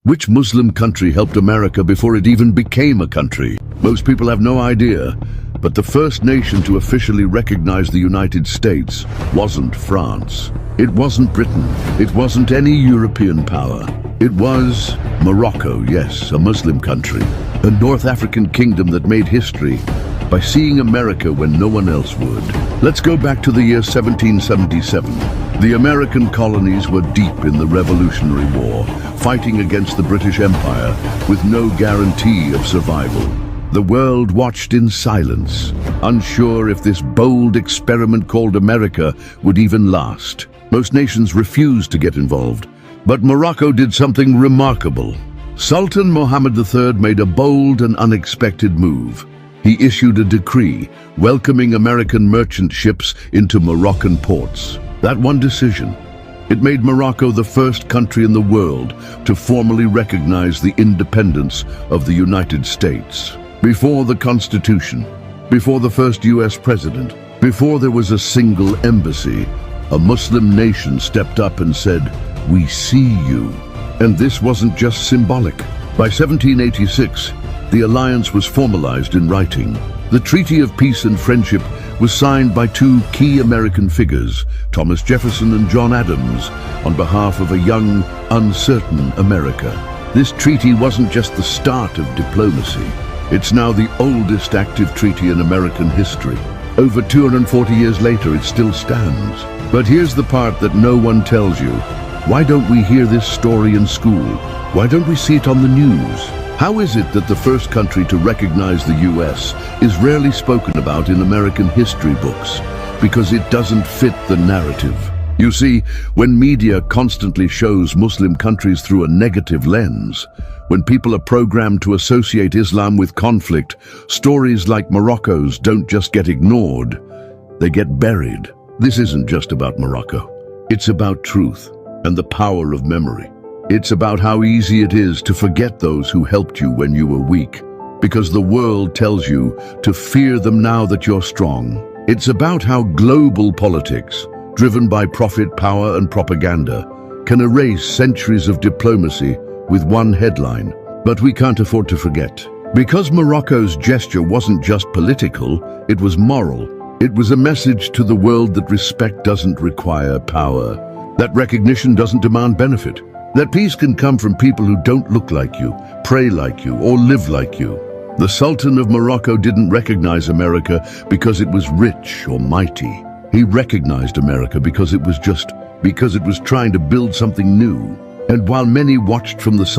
Which Muslim country helped America before it even became a country? Most people have no idea, but the first nation to officially recognize the United States wasn't France. It wasn't Britain. It wasn't any European power. It was Morocco, yes, a Muslim country, a North African kingdom that made history by seeing America when no one else would. Let's go back to the year 1777. The American colonies were deep in the Revolutionary War, fighting against the British Empire with no guarantee of survival. The world watched in silence, unsure if this bold experiment called America would even last. Most nations refused to get involved, but Morocco did something remarkable. Sultan Mohammed III made a bold and unexpected move. He issued a decree welcoming American merchant ships into Moroccan ports. That one decision, it made Morocco the first country in the world to formally recognize the independence of the United States. Before the Constitution, before the first US president, before there was a single embassy, a Muslim nation stepped up and said, "We see you." And this wasn't just symbolic. By 1786, the alliance was formalized in writing. The Treaty of Peace and Friendship was signed by two key American figures, Thomas Jefferson and John Adams, on behalf of a young, uncertain America. This treaty wasn't just the start of diplomacy. It's now the oldest active treaty in American history. Over 240 years later, it still stands. But here's the part that no one tells you. Why don't we hear this story in school? Why don't we see it on the news? How is it that the first country to recognize the US is rarely spoken about in American history books? Because it doesn't fit the narrative. You see, when media constantly shows Muslim countries through a negative lens, when people are programmed to associate Islam with conflict, stories like Morocco's don't just get ignored, they get buried. This isn't just about Morocco. It's about truth and the power of memory. It's about how easy it is to forget those who helped you when you were weak, because the world tells you to fear them now that you're strong. It's about how global politics, driven by profit, power, and propaganda, can erase centuries of diplomacy with one headline. But we can't afford to forget. Because Morocco's gesture wasn't just political, it was moral. It was a message to the world that respect doesn't require power, that recognition doesn't demand benefit, that peace can come from people who don't look like you, pray like you, or live like you. The Sultan of Morocco didn't recognize America because it was rich or mighty. He recognized America because it was trying to build something new. And while many watched from the